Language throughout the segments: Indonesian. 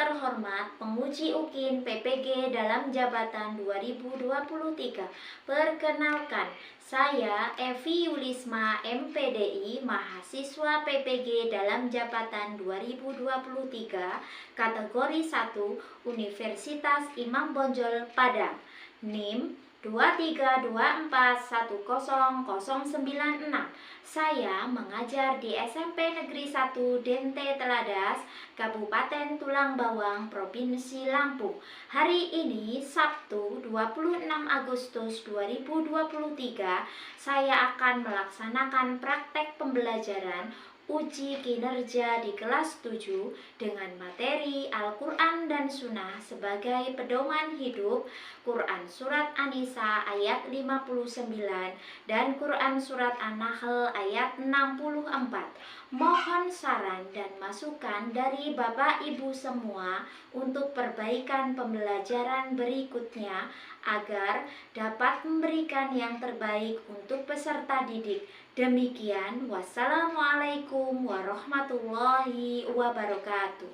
terhormat penguji UKIN PPG dalam jabatan 2023. Perkenalkan, saya Evi Yulisma MPDI, mahasiswa PPG dalam jabatan 2023, kategori 1, Universitas Imam Bonjol Padang. NIM 2324100096. Saya mengajar di SMP Negeri 1 Dente Teladas, Kabupaten Tulang Bawang, Provinsi Lampung. Hari ini Sabtu 26 Agustus 2023, saya akan melaksanakan praktek pembelajaran uji kinerja di kelas 7 dengan materi Al-Quran dan Sunnah sebagai pedoman hidup, Quran Surat An-Nisa ayat 59 dan Quran Surat An-Nahl ayat 64. Mohon saran dan masukan dari Bapak Ibu semua untuk perbaikan pembelajaran berikutnya agar dapat memberikan yang terbaik untuk peserta didik. Demikian, wassalamualaikum warahmatullahi wabarakatuh.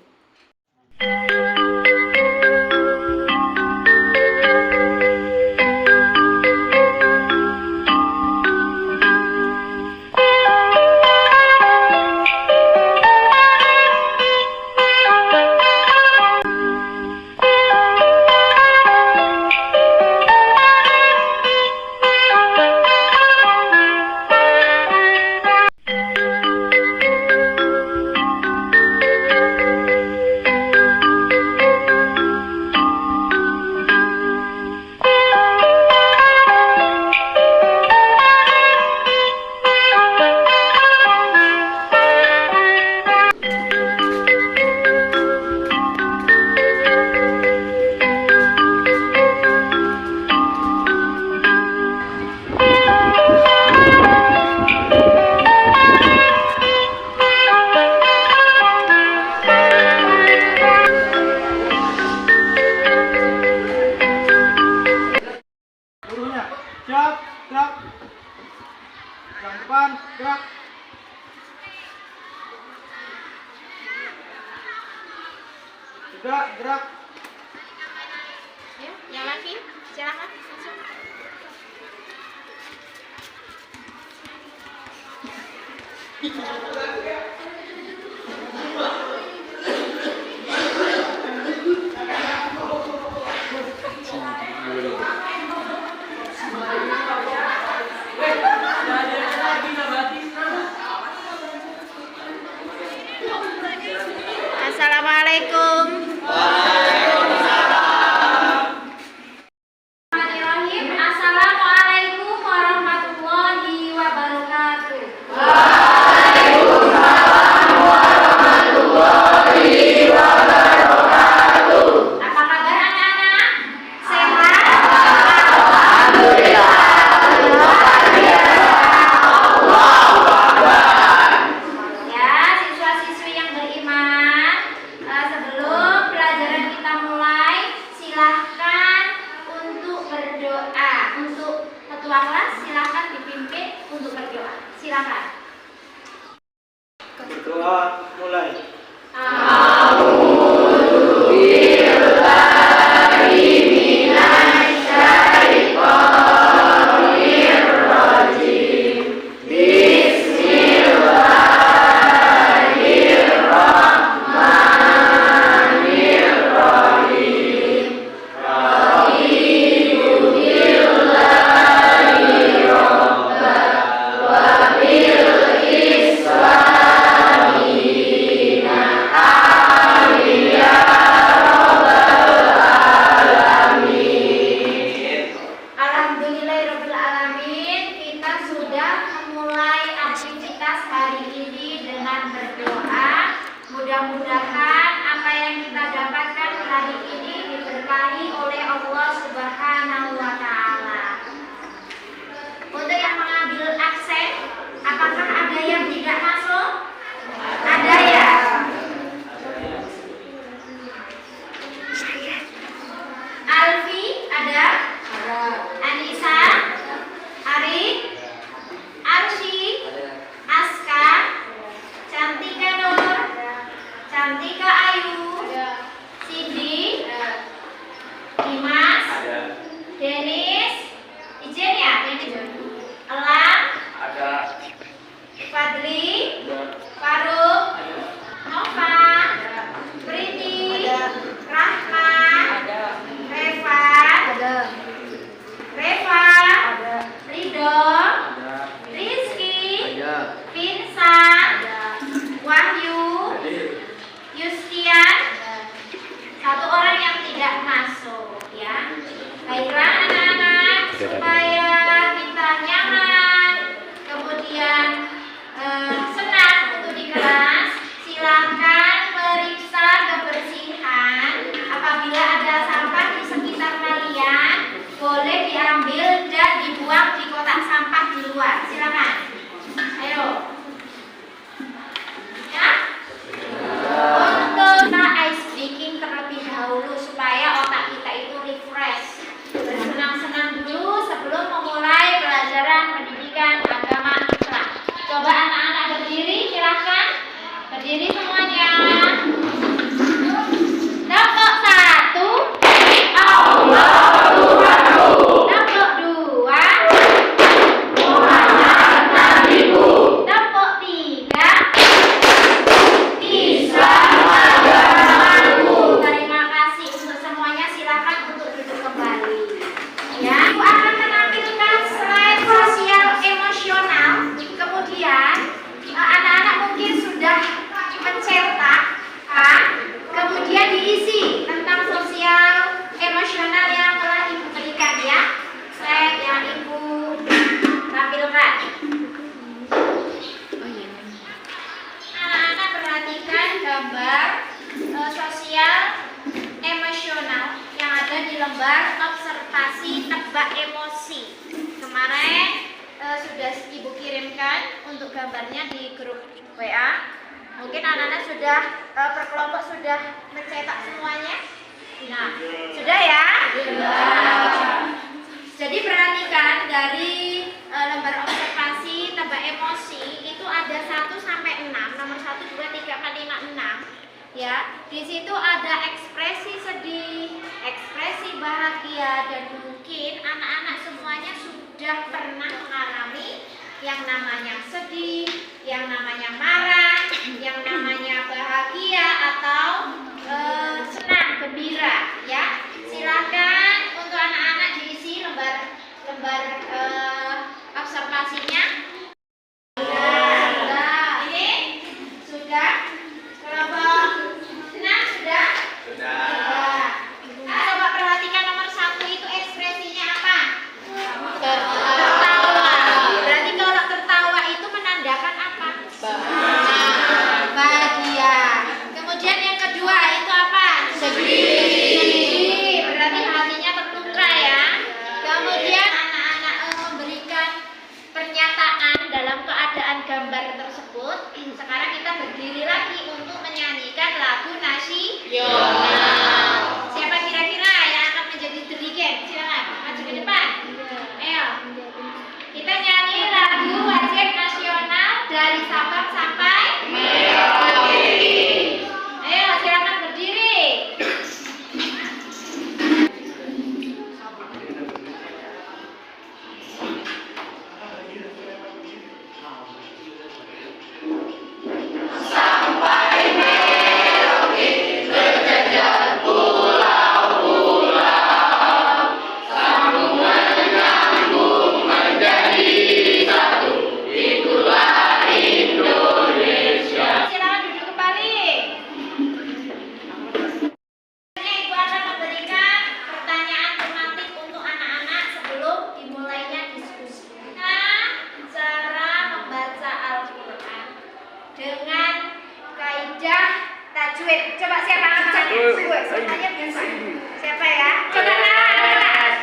Siap, gerak. Yang depan, gerak. Sudah, gerak. Ya, yang lagi, silakan masuk. Assalamualaikum. Bismillahirrahmanirrahim. Assalamualaikum warahmatullahi wabarakatuh. Waalaikumsalam. observasi tebak emosi. Kemarin sudah Ibu kirimkan untuk gambarnya di grup WA. Mungkin anak-anak sudah berkelompok sudah mencetak semuanya. Nah, sudah ya? Sudah. Jadi perhatikan dari lembar observasi tebak emosi itu ada 1 sampai 6, nomor 1, 2, 3, 4, 5, 6. Ya, di situ ada ekspresi sedih, ekspresi bahagia, dan mungkin anak-anak semuanya sudah pernah mengalami yang namanya sedih, yang namanya marah, yang namanya bahagia atau senang, gembira. Ya, silakan untuk anak-anak diisi lembar observasinya. Ini sudah. Kelompok 6 sudah? Sudah. Coba perhatikan nomor 1 itu ekspresinya apa? Tertawa. Berarti kalau tertawa itu menandakan apa? Bahagia. Kemudian yang kedua itu apa? Sedih. Berarti hatinya terluka ya. Kemudian anak-anak memberikan pernyataan dalam keadaan gambar tersebut. Sekarang kita berdiri lagi untuk menyanyikan lagu nasional. Siapa kira-kira yang akan menjadi dirigen? Silakan maju ke depan. Ayo, kita nyanyi lagu wajib nasional dari Sabang sampai Merauke. Ayo, silakan berdiri. Silakan duduk kembali. Ini Ibu akan memberikan pertanyaan tematik untuk anak-anak sebelum dimulainya diskusi. Cara membaca Al-Quran dengan kaidah tajwid. Coba siapa yang bisa? Semuanya bisa. Siapa ya? Coba kelas.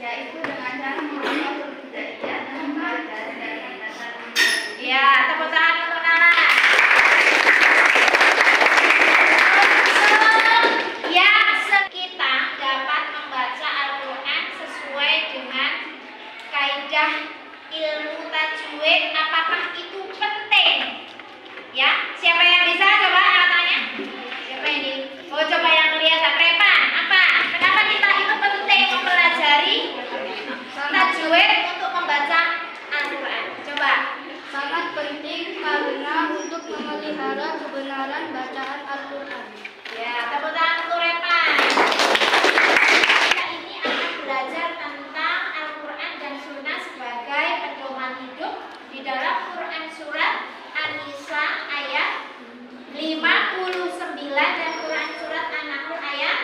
Yaitu dengan cara menghafal huruf-hijaiyah dan ya, tepuk tangan untuk Nana. Kita dapat membaca Al-Quran sesuai dengan kaidah ilmu tajwid. Apakah itu penting? Ya, siapa yang bisa? Coba katanya. Siapa ini? Oh, coba yang kelihatan. Repan, apa? Kenapa kita itu penting mempelajari tajwid untuk membaca Al-Quran? Coba. Sangat penting karena untuk memelihara kebenaran bacaan Al-Quran. Ya, tepuk tangan untuk Repan. Kita ini akan belajar tentang Al-Quran dan Sunnah sebagai pedoman hidup di dalam Quran surat An-Nisa ayat 59 dan Quran surat An-Nahl ayat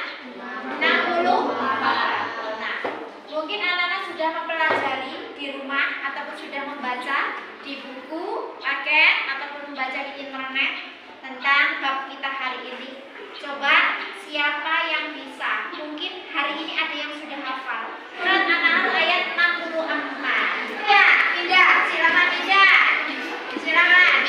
64. Nah, mungkin anak-anak sudah mempelajari di rumah ataupun sudah membaca di buku, paket, ataupun membaca di internet tentang bab kita hari ini. Coba siapa yang bisa? Mungkin hari ini ada yang sudah hafal. Surat An-Nahl ayat 64. Ya, Indah, silakan Indah. Silakan.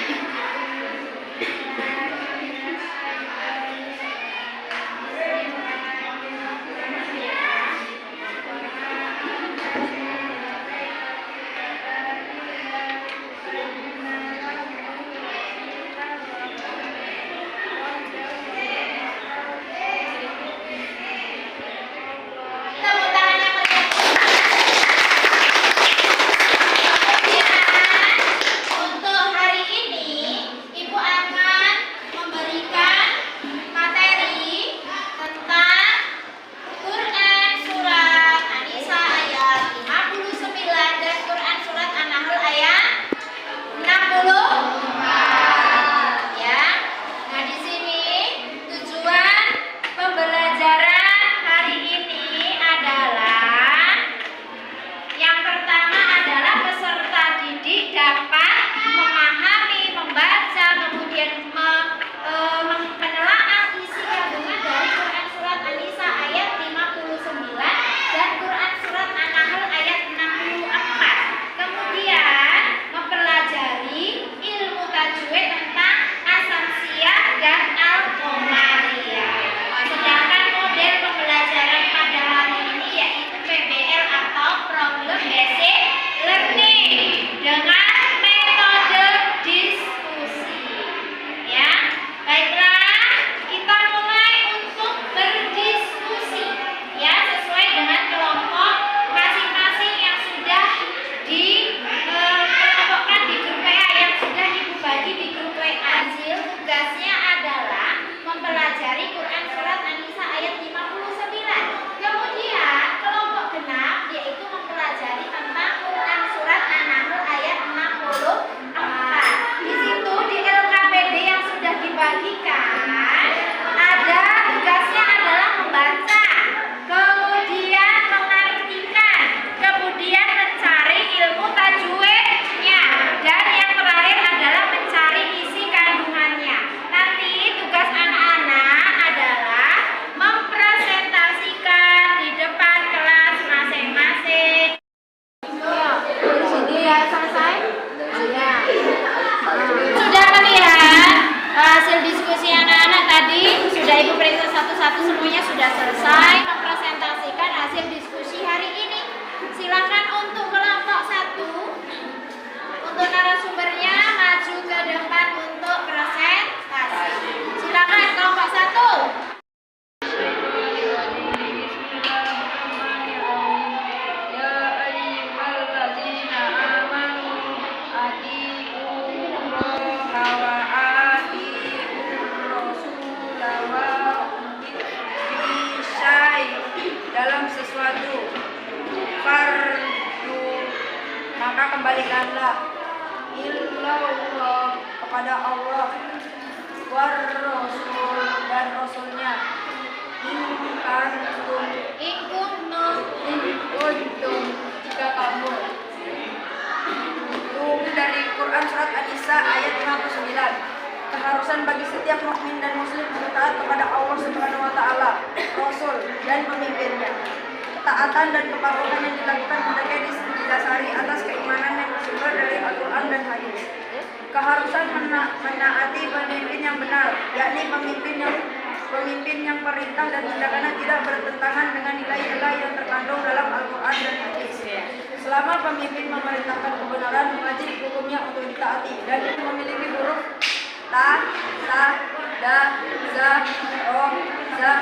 maka kembalikanlah ilallah kepada Allah war rasul dan rasulnya in kuntum jika kamu. Dari Quran surat An-Nisa ayat 59. Keharusan bagi setiap mukmin dan muslim untuk taat kepada Allah Subhanahu wa taala, Rasul dan pemimpinnya. Ketaatan dan kepatuhan yang dilakukan hendaknya didasari atas keimanan yang bersumber dari Al-Qur'an dan hadis. Keharusan menaati pemimpin yang benar, yakni pemimpin yang perintah dan tindakannya tidak bertentangan dengan nilai-nilai yang terkandung dalam Al-Qur'an dan hadis. Selama pemimpin memerintahkan kebenaran, wajib hukumnya untuk ditaati dan memiliki huruf ta, da, za, ro, za,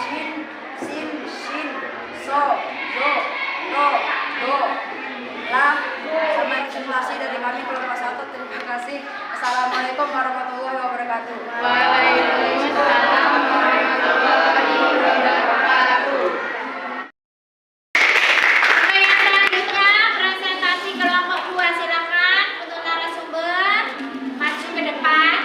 shin, so, zo, to, do, la. Sama simulasi dari kami kelompok 1. Terima kasih. Assalamualaikum warahmatullahi wabarakatuh. Waalaikumsalam warahmatullahi wabarakatuh. Yang selanjutnya presentasi kelompok 2. Silakan untuk narasumber maju ke depan.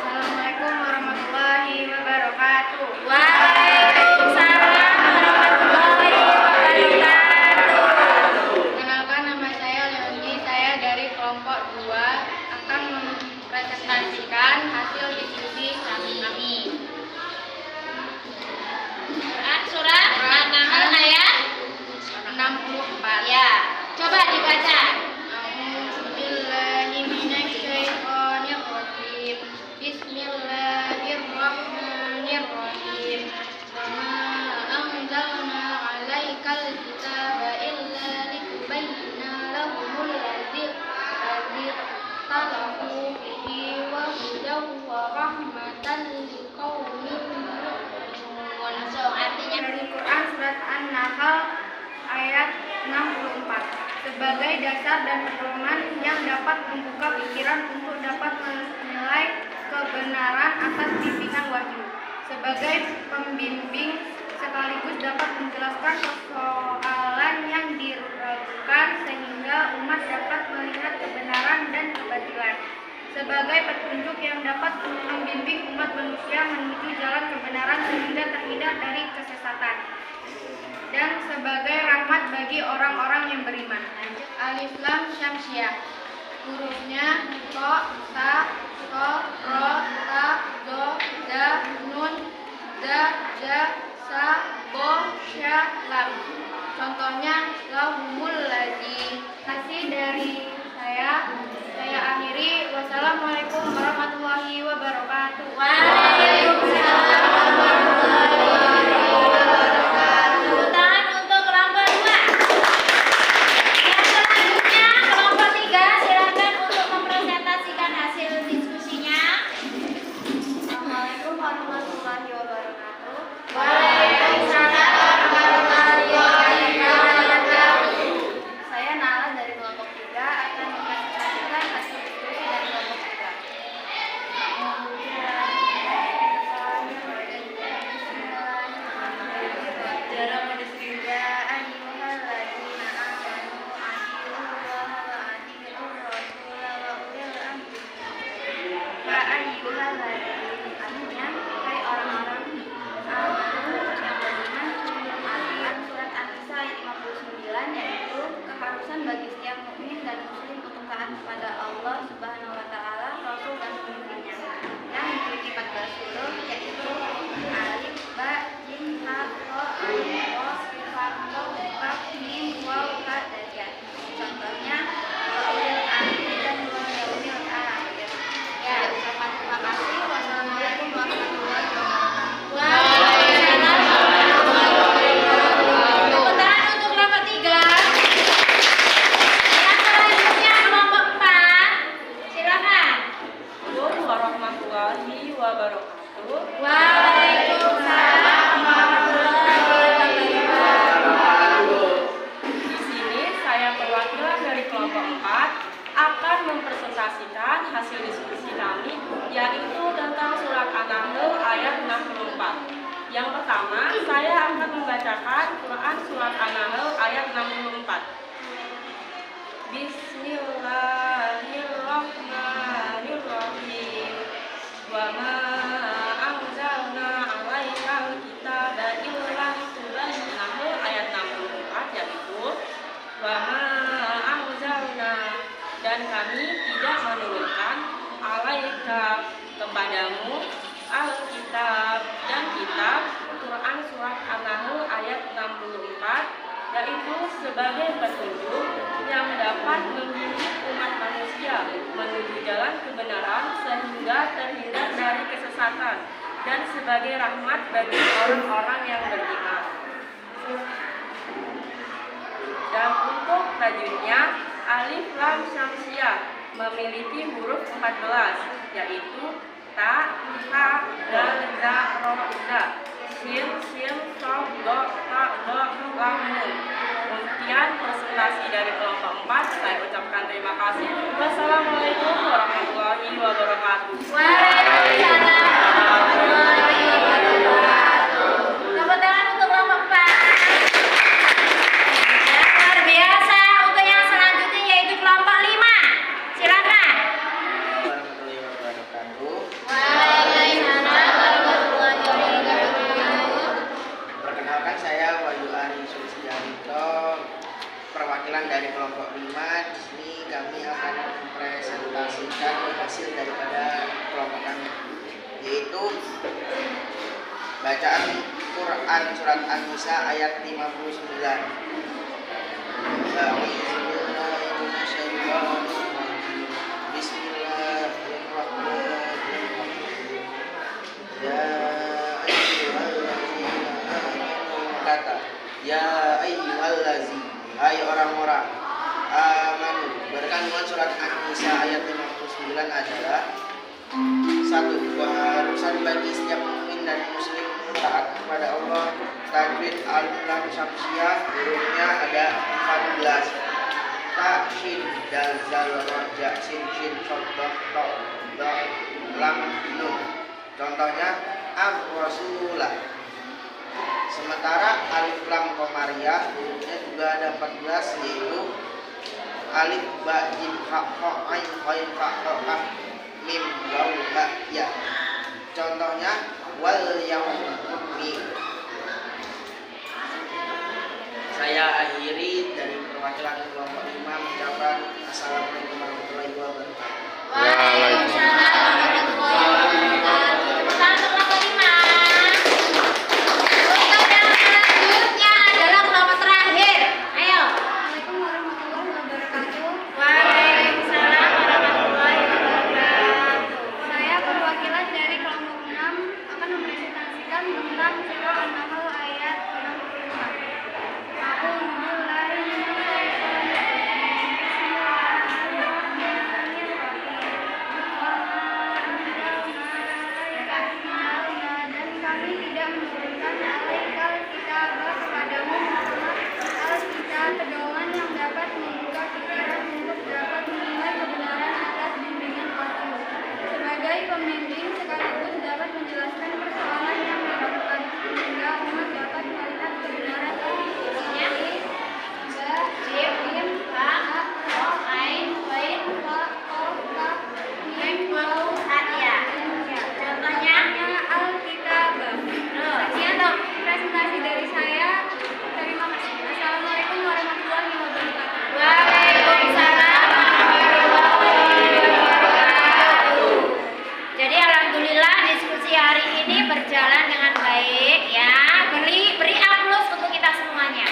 Assalamualaikum warahmatullahi wabarakatuh. Waalaikumsalam warahmatullahi wabarakatuh. Kenalkan, nama saya Leonie. Saya dari kelompok 2 akan mempresentasikan hasil diskusi kami. Surat An-Nahl ayat 64. ya. Coba dibaca. A'udzubillahiminasyaitonirrajim. Bismillahirrahmanirrahim. Wa ma anzalna 'alaikal kitaba illa litubayyana lahumul ladzi ikhtalafu fihi wa hudan wa rahmatan liqaumin yu'minun. Langsung artinya Dari Quran surat An-Nahl ayat 64. Sebagai dasar dan pedoman yang dapat membuka pikiran untuk dapat menilai kebenaran atas bimbingan wahyu. Sebagai pembimbing sekaligus dapat menjelaskan persoalan yang diragukan sehingga umat dapat melihat kebenaran dan kebatilan. Sebagai petunjuk yang dapat membimbing umat manusia menuju jalan kebenaran sehingga terhindar dari kesesatan. Dan sebagai rahmat bagi orang-orang yang beriman. Alif Lam Syamsiah. Hurufnya to, ta, so, ro, ta, do, da, nun, da, ja, sa, bo, sya, lam. Contohnya lahumul ladzi. Kasih dari saya akhiri. Wassalamualaikum warahmatullahi wabarakatuh. Waalaikumsalam warahmatullahi wabarakatuh. Tangan untuk kelompok 2. Yang selanjutnya kelompok 3. Silakan untuk mempresentasikan hasil diskusinya. Assalamualaikum warahmatullahi wabarakatuh. Waalaikumsalam warahmatullahi wabarakatuh. Saya Nala dari kelompok 3 akan mempresentasikan hasil diskusi dari kelompok 3. membacakan Quran surat An-Nahl ayat 64. Bismillahirrahmanirrahim. Wa ma anzalna 'alaikal kitaba illa litubayyana ayat 64, yaitu wa ma anzalna, dan kami tidak menurunkan alaika kepadamu Alkitab dan kitab Quran surat An-Nahl ayat 64, yaitu sebagai petunjuk yang dapat membimbing umat manusia menuju jalan kebenaran sehingga terhindar dari kesesatan, dan sebagai rahmat bagi orang-orang yang beriman. Dan untuk tajwidnya, alif lam syamsiah memiliki huruf 14, yaitu ta, ha, dal, za, ro, za, sin, sod, do, ta, do, lam, nun. Kemudian presentasi dari kelompok 4 saya ucapkan terima kasih. Wassalamualaikum warahmatullahi wabarakatuh. Waalaikumsalam warahmatullahi wabarakatuh. Tepuk tangan untuk kelompok 4. Ya, luar biasa. Untuk yang selanjutnya yaitu kelompok 5. Silakan. Warahmatullahi wabarakatuh. Waalaikumsalam warahmatullahi wabarakatuh. Perkenalkan, saya Wahyu Ari Suciarito, perwakilan dari kelompok 5. Di sini kami akan mempresentasikan hasil daripada kelompok kami, yaitu bacaan Quran surat An-Nisa ayat 59. Bismillahirrahmanirrahim. Ya ayyuhallazi, hai orang-orang amanu, berkandungan surat An-Nisa ayat 59 adalah satu, keharusan bagi setiap mukmin dan muslim taat kepada Allah. Tajwid alif lam syamsiah, hurufnya ada 14. Ta, shin, dal, zal, ro, ja, sin, shin, sod, do, to, do, lam, nun. Contohnya ar-rasulah. Sementara alif lam komariah hurufnya juga ada 14, yaitu alif ba jim ha kha ain qain fa ha mim waw ba ya. Contohnya wal yaumi. Saya akhiri dari perwakilan kelompok 5 mengucapkan assalamualaikum warahmatullahi wabarakatuh. Waalaikumsalam warahmatullahi wabarakatuh. Tepuk tangan untuk kelompok 5. Untuk yang selanjutnya adalah kelompok terakhir. Ayo. Assalamualaikum warahmatullahi wabarakatuh. Waalaikumsalam warahmatullahi wabarakatuh. Saya perwakilan dari kelompok 6 akan mempresentasikan tentang surah An-Nahl ayat 64. Dan kami tidak menurunkan alaikal kitabah kepadamu Muhammad al-kitab, pedoman yang dapat membuka pikiran untuk dapat menilai kebenaran atas bimbingan wahyu, sebagai pembimbing sekaligus dapat menjelaskan persoalan yang diragukan sehingga umat dapat melihat kebenaran. Presentasi dari saya. Terima kasih. Assalamualaikum warahmatullahi wabarakatuh. Waalaikumsalam warahmatullahi wabarakatuh. Jadi alhamdulillah diskusi hari ini berjalan dengan baik ya. Beri aplaus untuk kita semuanya.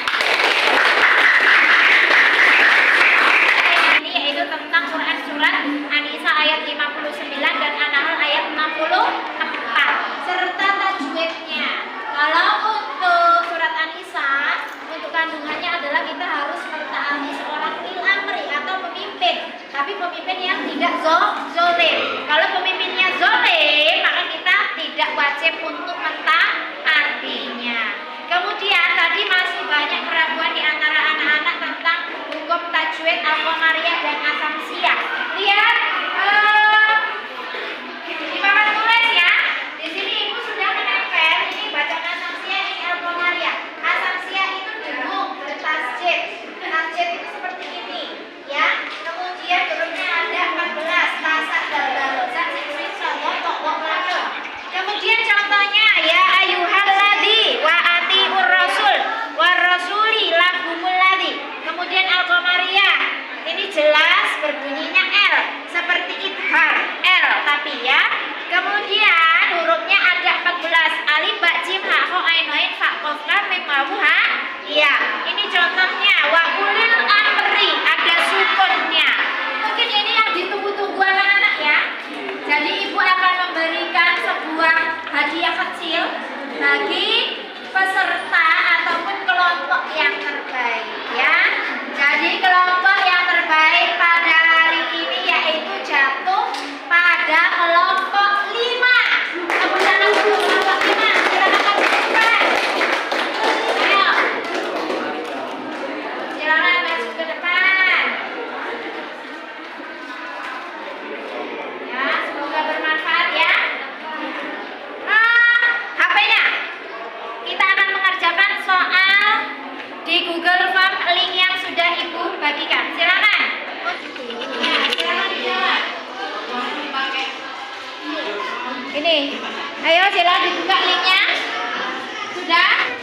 Ini yaitu tentang Quran surat An-Nisa ayat 59 dan An-Nahl ayat 64 serta tajwidnya. Kalau untuk surat An-Nisa, untuk kandungannya adalah kita harus mentaati seorang ulil amri atau pemimpin, tapi pemimpin yang tidak zolim. Kalau pemimpinnya zolim, maka kita tidak wajib untuk mentaatinya. Kemudian tadi masih banyak keraguan di antara anak-anak tentang hukum tajwid, al-qamariyah dan asamsiyah. Lihat di papan tulis ya. Di sini ibu sudah menempel ini bacaan asamsiyah, ini al-qamariyah. kecil bagi peserta ataupun kelompok yang terbaik ya. Jadi kelompok yang terbaik pada hari ini yaitu jatuh pada kelompok 5. Tepuk tangan untuk kelompok 5. Silakan maju ke depan. Ayo. Silakan maju ke depan. Ya, semoga bermanfaat ya. HP-nya. Kita akan mengerjakan soal di Google Form link yang sudah Ibu bagikan. Silakan. Ya, silakan dijawab. Ini. Ayo silakan dibuka linknya. Sudah?